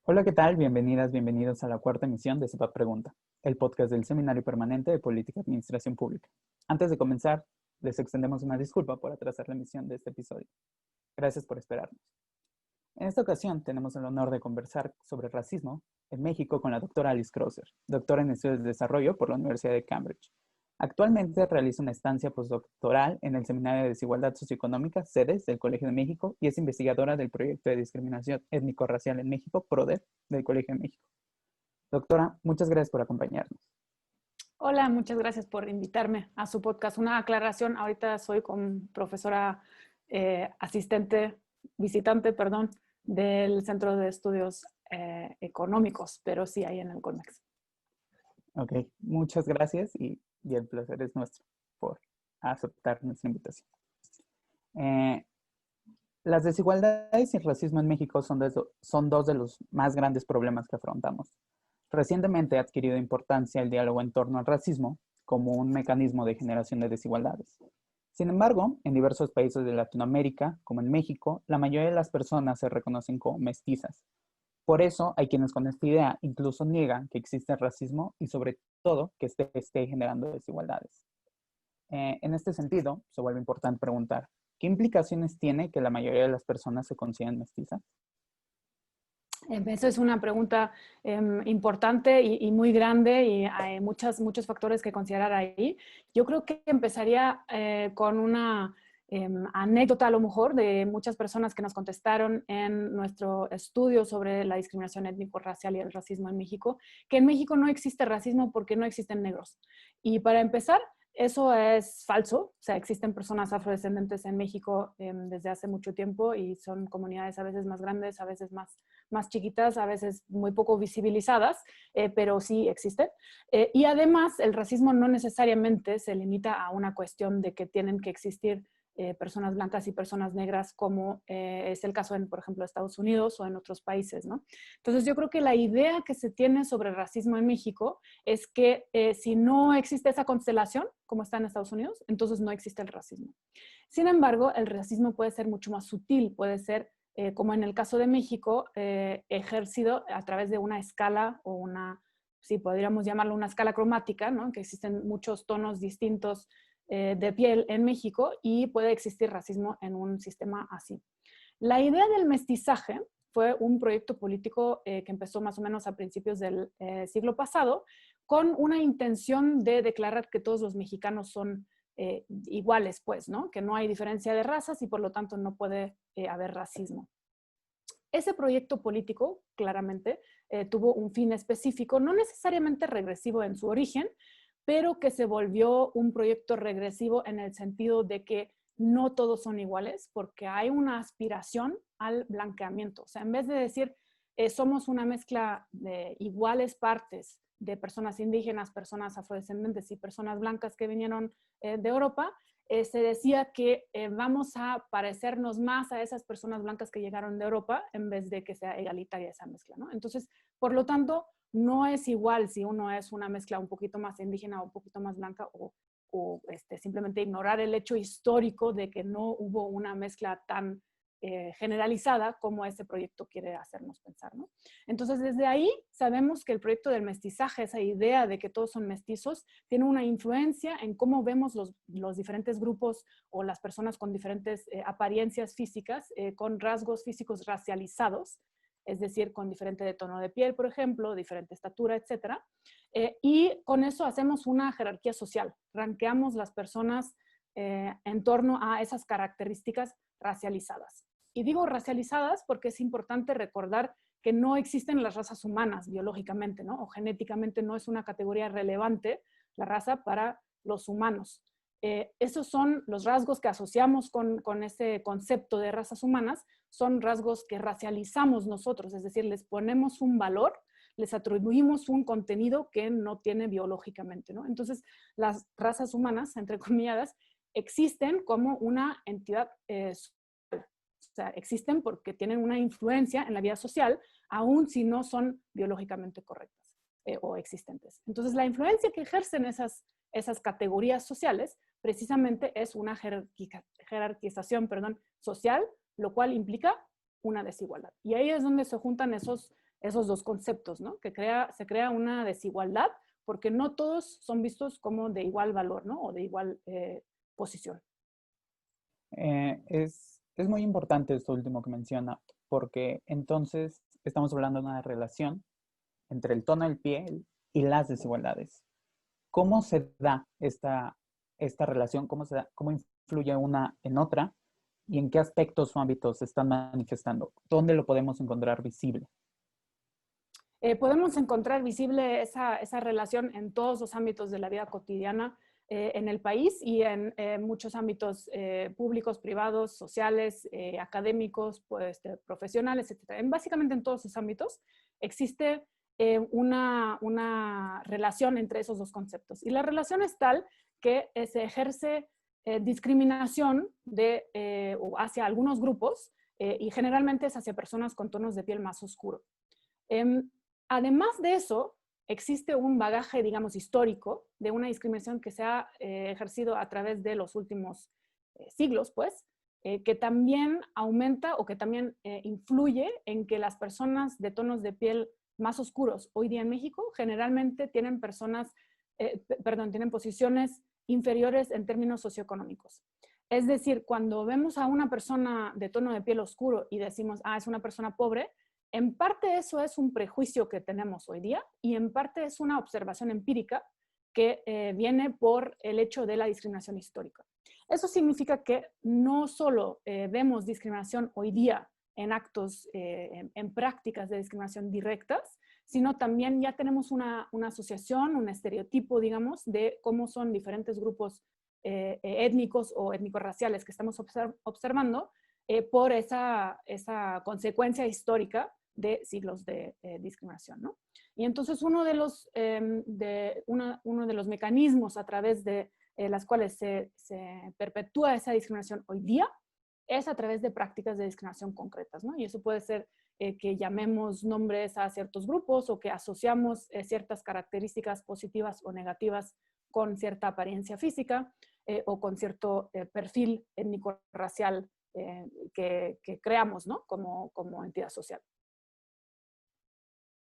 Hola, ¿qué tal? Bienvenidas, bienvenidos a la cuarta emisión de CEPAP Pregunta, el podcast del Seminario Permanente de Política y Administración Pública. Antes de comenzar, les extendemos una disculpa por atrasar la emisión de este episodio. Gracias por esperarnos. En esta ocasión tenemos el honor de conversar sobre racismo en México con la doctora Alice Crosser, doctora en Estudios de Desarrollo por la Universidad de Cambridge. Actualmente realiza una estancia postdoctoral en el Seminario de Desigualdad Socioeconómica, sedes del Colegio de México, y es investigadora del Proyecto de Discriminación Étnico-Racial en México, PRODER, del Colegio de México. Doctora, muchas gracias por acompañarnos. Hola, muchas gracias por invitarme a su podcast. Una aclaración, ahorita soy con profesora visitante, del Centro de Estudios Económicos, pero sí ahí en el CONEX. Ok, muchas gracias y el placer es nuestro por aceptar nuestra invitación. Las desigualdades y el racismo en México son dos de los más grandes problemas que afrontamos. Recientemente ha adquirido importancia el diálogo en torno al racismo como un mecanismo de generación de desigualdades. Sin embargo, en diversos países de Latinoamérica, como en México, la mayoría de las personas se reconocen como mestizas. Por eso hay quienes con esta idea incluso niegan que existe racismo y sobre todo que esté generando desigualdades. En este sentido, se vuelve importante preguntar, ¿qué implicaciones tiene que la mayoría de las personas se consideren mestizas? Eso es una pregunta importante y muy grande y hay muchos factores que considerar ahí. Yo creo que empezaría con una anécdota a lo mejor de muchas personas que nos contestaron en nuestro estudio sobre la discriminación étnico-racial y el racismo en México, que en México no existe racismo porque no existen negros. Y para empezar, eso es falso, o sea, existen personas afrodescendentes en México desde hace mucho tiempo y son comunidades a veces más grandes, a veces más chiquitas, a veces muy poco visibilizadas, pero sí existen. Y además, el racismo no necesariamente se limita a una cuestión de que tienen que existir personas blancas y personas negras, como es el caso en, por ejemplo, Estados Unidos o en otros países, ¿no? Entonces, yo creo que la idea que se tiene sobre el racismo en México es que si no existe esa constelación, como está en Estados Unidos, entonces no existe el racismo. Sin embargo, el racismo puede ser mucho más sutil, puede ser, como en el caso de México, ejercido a través de una escala o una, sí, podríamos llamarlo una escala cromática, ¿no? Que existen muchos tonos distintos de piel en México y puede existir racismo en un sistema así. La idea del mestizaje fue un proyecto político que empezó más o menos a principios del siglo pasado con una intención de declarar que todos los mexicanos son iguales, pues, ¿no? Que no hay diferencia de razas y por lo tanto no puede haber racismo. Ese proyecto político, claramente, tuvo un fin específico, no necesariamente regresivo en su origen, pero que se volvió un proyecto regresivo en el sentido de que no todos son iguales, porque hay una aspiración al blanqueamiento. O sea, en vez de decir, somos una mezcla de iguales partes de personas indígenas, personas afrodescendentes y personas blancas que vinieron de Europa, se decía que vamos a parecernos más a esas personas blancas que llegaron de Europa en vez de que sea egalitaria esa mezcla, ¿no? Entonces, por lo tanto, no es igual si uno es una mezcla un poquito más indígena o un poquito más blanca o simplemente ignorar el hecho histórico de que no hubo una mezcla tan generalizada como este proyecto quiere hacernos pensar, ¿no? Entonces, desde ahí sabemos que el proyecto del mestizaje, esa idea de que todos son mestizos, tiene una influencia en cómo vemos los diferentes grupos o las personas con diferentes apariencias físicas, con rasgos físicos racializados, es decir, con diferente tono de piel, por ejemplo, diferente estatura, etc. Y con eso hacemos una jerarquía social, ranqueamos las personas en torno a esas características racializadas. Y digo racializadas porque es importante recordar que no existen las razas humanas biológicamente, ¿no? O genéticamente no es una categoría relevante la raza para los humanos. Esos son los rasgos que asociamos con ese concepto de razas humanas, son rasgos que racializamos nosotros, es decir, les ponemos un valor, les atribuimos un contenido que no tiene biológicamente, ¿no? Entonces, las razas humanas, entre comilladas, existen como una entidad social. O sea, existen porque tienen una influencia en la vida social, aun si no son biológicamente correctas o existentes. Entonces, la influencia que ejercen esas categorías sociales precisamente es una jerarquización social, lo cual implica una desigualdad. Y ahí es donde se juntan esos esos dos conceptos, ¿no? Que se crea una desigualdad porque no todos son vistos como de igual valor, ¿no? O de igual posición. Es muy importante esto último que menciona, porque entonces estamos hablando de una relación entre el tono del piel y las desigualdades. ¿Cómo se da esta relación? ¿Cómo influye una en otra? ¿Y en qué aspectos o ámbitos se están manifestando? ¿Dónde lo podemos encontrar visible? Podemos encontrar visible esa relación en todos los ámbitos de la vida cotidiana en el país y en muchos ámbitos públicos, privados, sociales, académicos, pues, profesionales, etc. Básicamente en todos esos ámbitos existe una relación entre esos dos conceptos. Y la relación es tal que se ejerce discriminación hacia algunos grupos y generalmente es hacia personas con tonos de piel más oscuro. Además de eso, existe un bagaje, digamos, histórico de una discriminación que se ha ejercido a través de los últimos siglos, pues, que también aumenta o que también influye en que las personas de tonos de piel más oscuros hoy día en México generalmente tienen tienen posiciones inferiores en términos socioeconómicos. Es decir, cuando vemos a una persona de tono de piel oscuro y decimos, es una persona pobre, en parte eso es un prejuicio que tenemos hoy día y en parte es una observación empírica que viene por el hecho de la discriminación histórica. Eso significa que no solo vemos discriminación hoy día en actos, en prácticas de discriminación directas, sino también ya tenemos una asociación, un estereotipo, digamos, de cómo son diferentes grupos étnicos o étnico-raciales que estamos observando por esa consecuencia histórica de siglos de discriminación, ¿no? Y entonces uno de los mecanismos a través de las cuales se perpetúa esa discriminación hoy día es a través de prácticas de discriminación concretas, ¿no? Y eso puede ser que llamemos nombres a ciertos grupos o que asociamos ciertas características positivas o negativas con cierta apariencia física o con cierto perfil étnico-racial que creamos, ¿no? Como entidad social.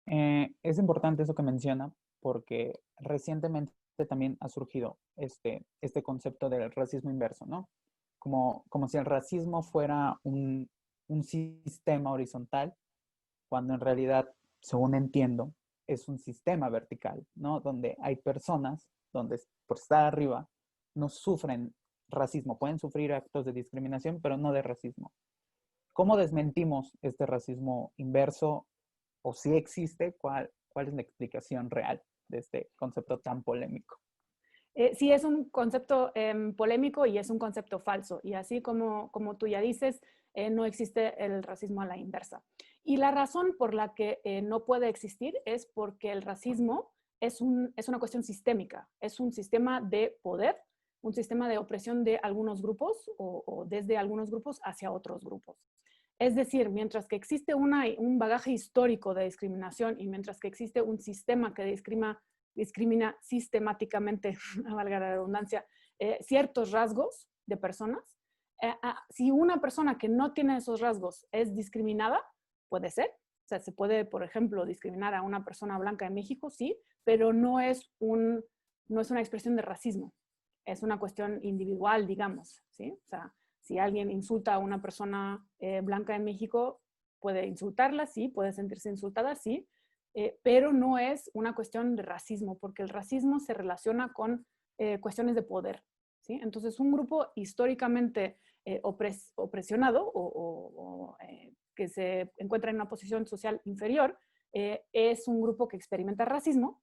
Es importante eso que menciona porque recientemente también ha surgido este concepto del racismo inverso, ¿no? Como si el racismo fuera un sistema horizontal, cuando en realidad, según entiendo, es un sistema vertical, ¿no? Donde hay personas donde por estar arriba no sufren racismo, pueden sufrir actos de discriminación, pero no de racismo. ¿Cómo desmentimos este racismo inverso? O si existe, ¿cuál es la explicación real de este concepto tan polémico? Sí, es un concepto polémico y es un concepto falso. Y así como tú ya dices, no existe el racismo a la inversa. Y la razón por la que no puede existir es porque el racismo es una cuestión sistémica, es un sistema de poder, un sistema de opresión de algunos grupos o desde algunos grupos hacia otros grupos. Es decir, mientras que existe un bagaje histórico de discriminación y mientras que existe un sistema que discrimina sistemáticamente, a valga la redundancia, ciertos rasgos de personas, si una persona que no tiene esos rasgos es discriminada, puede ser. O sea, se puede, por ejemplo, discriminar a una persona blanca en México, sí, pero no es una expresión de racismo. Es una cuestión individual, digamos, ¿sí? O sea, si alguien insulta a una persona blanca en México, puede insultarla, sí, puede sentirse insultada, sí, pero no es una cuestión de racismo, porque el racismo se relaciona con cuestiones de poder, ¿sí? Entonces, un grupo históricamente opresionado o que se encuentra en una posición social inferior es un grupo que experimenta racismo,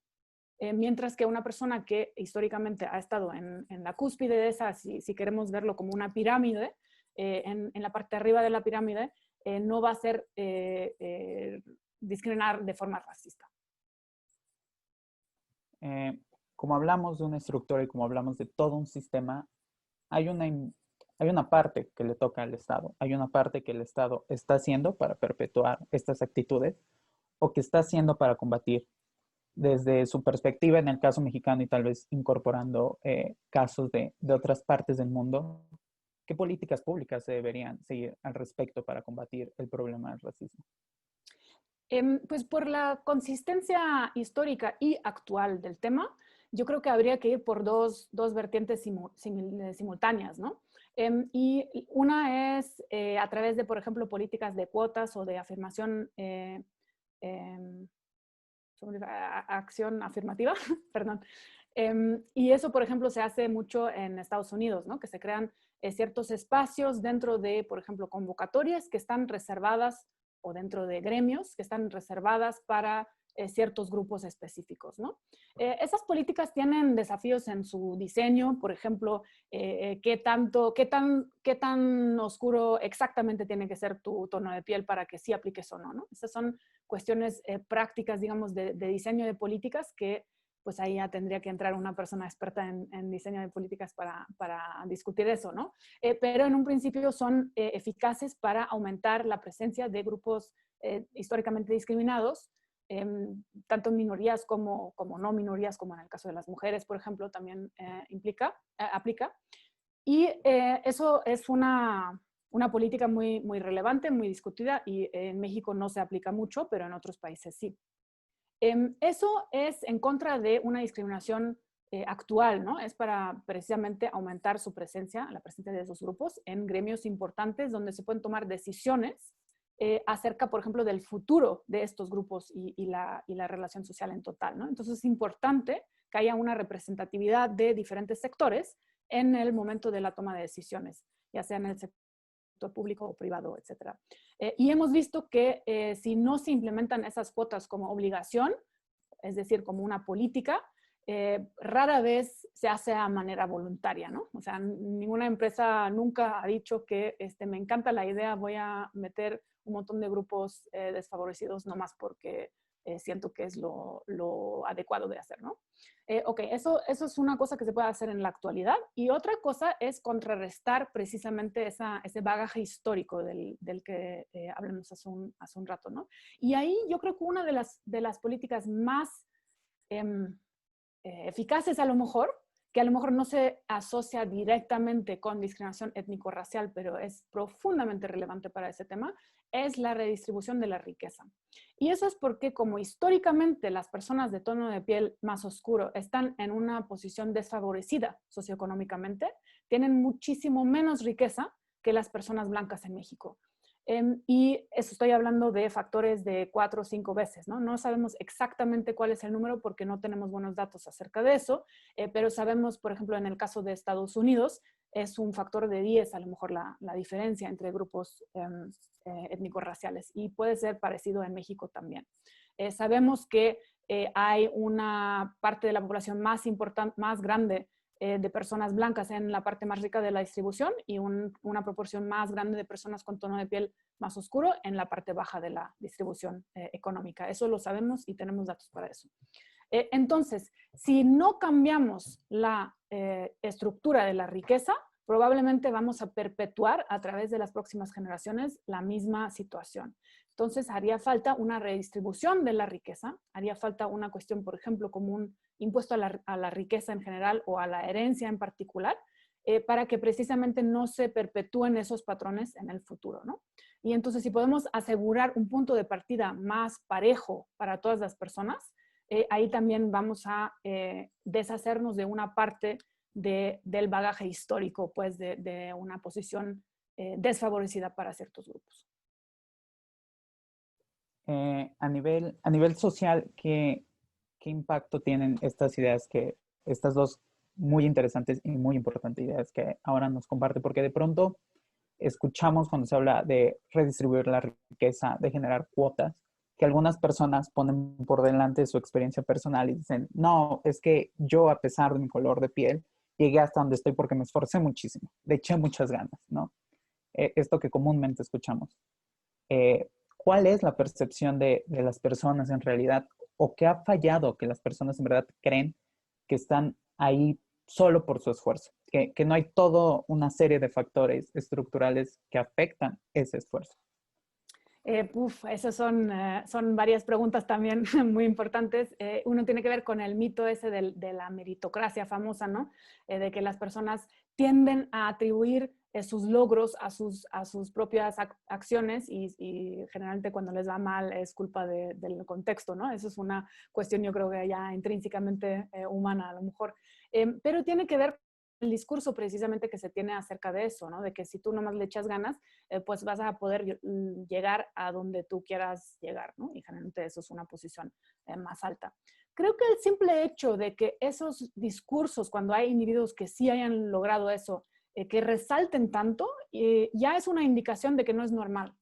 mientras que una persona que históricamente ha estado en la cúspide de esa, si queremos verlo como una pirámide, en la parte de arriba de la pirámide, no va a ser discriminar de forma racista. Como hablamos de una estructura y como hablamos de todo un sistema, hay una parte que le toca al Estado, hay una parte que el Estado está haciendo para perpetuar estas actitudes o que está haciendo para combatir desde su perspectiva en el caso mexicano y tal vez incorporando casos de otras partes del mundo. ¿Qué políticas públicas se deberían seguir al respecto para combatir el problema del racismo? Pues por la consistencia histórica y actual del tema, yo creo que habría que ir por dos vertientes simultáneas, ¿no? Y una es a través de, por ejemplo, políticas de cuotas o de afirmación, em, acción afirmativa, perdón. Y eso, por ejemplo, se hace mucho en Estados Unidos, ¿no? Que se crean ciertos espacios dentro de, por ejemplo, convocatorias que están reservadas o dentro de gremios que están reservadas para ciertos grupos específicos, ¿no? Esas políticas tienen desafíos en su diseño, por ejemplo, qué tan oscuro exactamente tiene que ser tu tono de piel para que sí apliques o no, ¿no? Esas son cuestiones prácticas, digamos, de diseño de políticas que pues ahí ya tendría que entrar una persona experta en diseño de políticas para discutir eso, ¿no? Pero en un principio son eficaces para aumentar la presencia de grupos históricamente discriminados, tanto minorías como no minorías, como en el caso de las mujeres, por ejemplo, también aplica. Y eso es una política muy relevante, muy discutida, y en México no se aplica mucho, pero en otros países sí. Eso es en contra de una discriminación actual, ¿no? Es para precisamente aumentar su presencia, la presencia de esos grupos en gremios importantes donde se pueden tomar decisiones acerca, por ejemplo, del futuro de estos grupos y la relación social en total, ¿no? Entonces es importante que haya una representatividad de diferentes sectores en el momento de la toma de decisiones, ya sea en el sector público o privado, etcétera. Y hemos visto que si no se implementan esas cuotas como obligación, es decir, como una política, rara vez se hace a manera voluntaria, ¿no? O sea, ninguna empresa nunca ha dicho que me encanta la idea, voy a meter un montón de grupos desfavorecidos nomás porque siento que es lo adecuado de hacer, ¿no? Ok, eso es una cosa que se puede hacer en la actualidad. Y otra cosa es contrarrestar precisamente ese bagaje histórico del que hablamos hace un rato, ¿no? Y ahí yo creo que una de las políticas más eficaces a lo mejor, que a lo mejor no se asocia directamente con discriminación étnico-racial, pero es profundamente relevante para ese tema, es la redistribución de la riqueza. Y eso es porque como históricamente las personas de tono de piel más oscuro están en una posición desfavorecida socioeconómicamente, tienen muchísimo menos riqueza que las personas blancas en México. Y eso estoy hablando de factores de 4 o 5 veces, ¿no? No sabemos exactamente cuál es el número porque no tenemos buenos datos acerca de eso, pero sabemos, por ejemplo, en el caso de Estados Unidos, es un factor de 10 a lo mejor la diferencia entre grupos étnicos raciales, y puede ser parecido en México también. Sabemos que hay una parte de la población más importante, más grande de personas blancas en la parte más rica de la distribución y una proporción más grande de personas con tono de piel más oscuro en la parte baja de la distribución económica. Eso lo sabemos y tenemos datos para eso. Entonces, si no cambiamos la estructura de la riqueza, probablemente vamos a perpetuar a través de las próximas generaciones la misma situación. Entonces, haría falta una redistribución de la riqueza, haría falta una cuestión, por ejemplo, como un impuesto a la riqueza en general o a la herencia en particular, para que precisamente no se perpetúen esos patrones en el futuro, ¿no? Y entonces, si podemos asegurar un punto de partida más parejo para todas las personas, ahí también vamos a deshacernos de una parte del bagaje histórico, pues de una posición desfavorecida para ciertos grupos. A nivel social, ¿qué impacto tienen estas ideas estas dos muy interesantes y muy importantes ideas que ahora nos comparte? Porque de pronto escuchamos cuando se habla de redistribuir la riqueza, de generar cuotas, que algunas personas ponen por delante su experiencia personal y dicen, no, es que yo a pesar de mi color de piel, llegué hasta donde estoy porque me esforcé muchísimo, le eché muchas ganas, ¿no? Esto que comúnmente escuchamos. ¿Cuál es la percepción de las personas en realidad? ¿O qué ha fallado que las personas en verdad creen que están ahí solo por su esfuerzo? Que no hay toda una serie de factores estructurales que afectan ese esfuerzo. Esas son varias preguntas también muy importantes. Uno tiene que ver con el mito ese de la meritocracia famosa, ¿no? De que las personas tienden a atribuir sus logros a sus propias acciones y generalmente cuando les va mal es culpa del contexto, ¿no? Eso es una cuestión yo creo que ya intrínsecamente humana a lo mejor. Pero tiene que ver el discurso precisamente que se tiene acerca de eso, ¿no? De que si tú nomás le echas ganas, pues vas a poder llegar a donde tú quieras llegar, ¿no? Y generalmente eso es una posición más alta. Creo que el simple hecho de que esos discursos, cuando hay individuos que sí hayan logrado eso, que resalten tanto, ya es una indicación de que no es normal.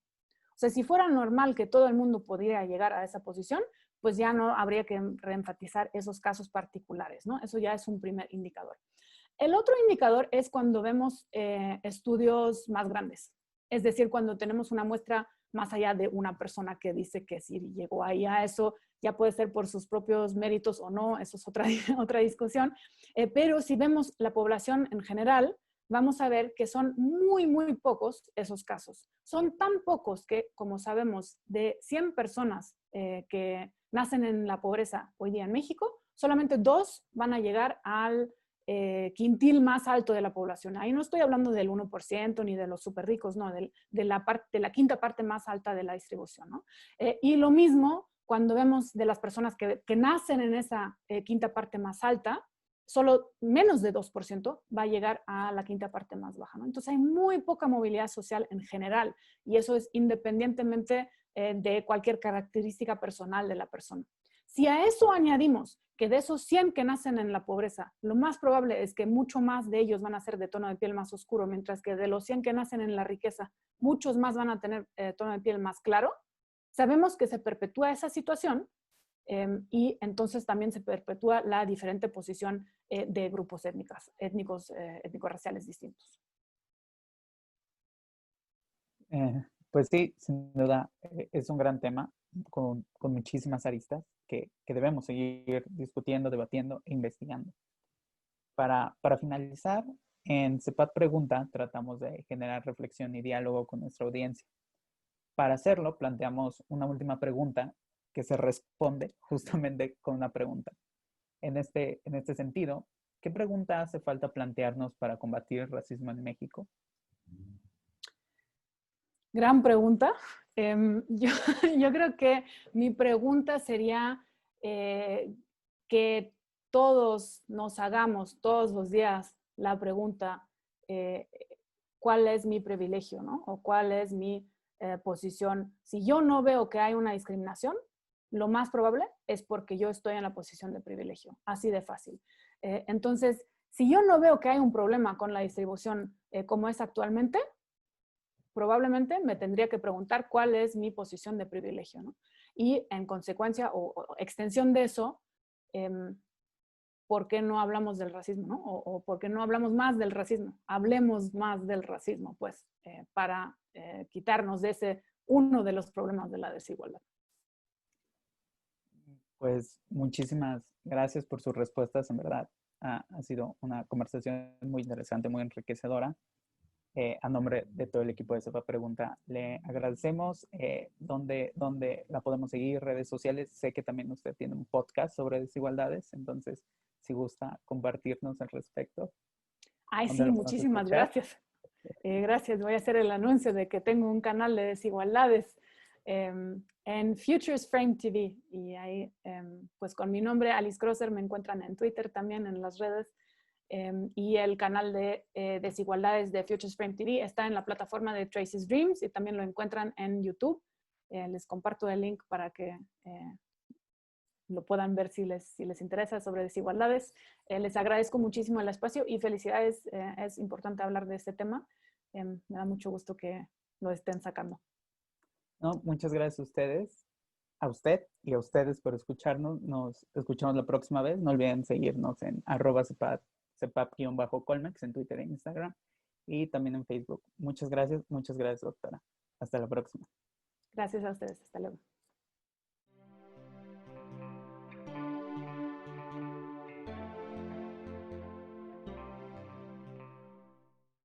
O sea, si fuera normal que todo el mundo pudiera llegar a esa posición, pues ya no habría que reenfatizar esos casos particulares, ¿no? Eso ya es un primer indicador. El otro indicador es cuando vemos estudios más grandes, es decir, cuando tenemos una muestra más allá de una persona que dice que si llegó ahí a eso, ya puede ser por sus propios méritos o no, eso es otra, otra discusión, pero si vemos la población en general, vamos a ver que son muy, muy pocos esos casos. Son tan pocos que, como sabemos, de 100 personas que nacen en la pobreza hoy día en México, solamente 2 van a llegar al quintil más alto de la población. Ahí no estoy hablando del 1% ni de los súper ricos, no, de la quinta parte más alta de la distribución, ¿no? Y lo mismo cuando vemos de las personas que nacen en esa quinta parte más alta, solo menos de 2% va a llegar a la quinta parte más baja, ¿no? Entonces hay muy poca movilidad social en general y eso es independientemente de cualquier característica personal de la persona. Si a eso añadimos que de esos 100 que nacen en la pobreza, lo más probable es que mucho más de ellos van a ser de tono de piel más oscuro, mientras que de los 100 que nacen en la riqueza, muchos más van a tener tono de piel más claro, sabemos que se perpetúa esa situación y entonces también se perpetúa la diferente posición de grupos étnico-raciales distintos. Pues sí, sin duda, es un gran tema con muchísimas aristas que debemos seguir discutiendo, debatiendo e investigando. Para finalizar, en CEPAT Pregunta tratamos de generar reflexión y diálogo con nuestra audiencia. Para hacerlo, planteamos una última pregunta que se responde justamente con una pregunta. En este sentido, ¿qué pregunta hace falta plantearnos para combatir el racismo en México? Gran pregunta. Yo creo que mi pregunta sería que todos nos hagamos todos los días la pregunta, ¿cuál es mi privilegio, ¿no? O cuál es mi posición. Si yo no veo que hay una discriminación, lo más probable es porque yo estoy en la posición de privilegio, así de fácil. Entonces, si yo no veo que hay un problema con la distribución como es actualmente, probablemente me tendría que preguntar cuál es mi posición de privilegio, ¿no? Y en consecuencia o extensión de eso, ¿por qué no hablamos del racismo, ¿no? O ¿por qué no hablamos más del racismo? Hablemos más del racismo, pues, para quitarnos de ese uno de los problemas de la desigualdad. Pues muchísimas gracias por sus respuestas, en verdad. Ha sido una conversación muy interesante, muy enriquecedora. A nombre de todo el equipo de CEPAT Pregunta, le agradecemos. ¿Dónde la podemos seguir? Redes sociales. Sé que también usted tiene un podcast sobre desigualdades, entonces, si gusta compartirnos al respecto. Ay, sí, muchísimas gracias. Gracias. Voy a hacer el anuncio de que tengo un canal de desigualdades en Futures Frame TV. Y ahí, pues con mi nombre, Alice Crosser, me encuentran en Twitter también, en las redes. Y el canal de desigualdades de Futures Frame TV está en la plataforma de Tracy's Dreams y también lo encuentran en YouTube. Les comparto el link para que lo puedan ver si les interesa sobre desigualdades. Les agradezco muchísimo el espacio y felicidades. Es importante hablar de este tema. Me da mucho gusto que lo estén sacando. No, muchas gracias a ustedes, a usted y a ustedes por escucharnos. Nos escuchamos la próxima vez. No olviden seguirnos en @CEPAP_Colmex en Twitter e Instagram y también en Facebook. Muchas gracias, doctora. Hasta la próxima. Gracias a ustedes. Hasta luego.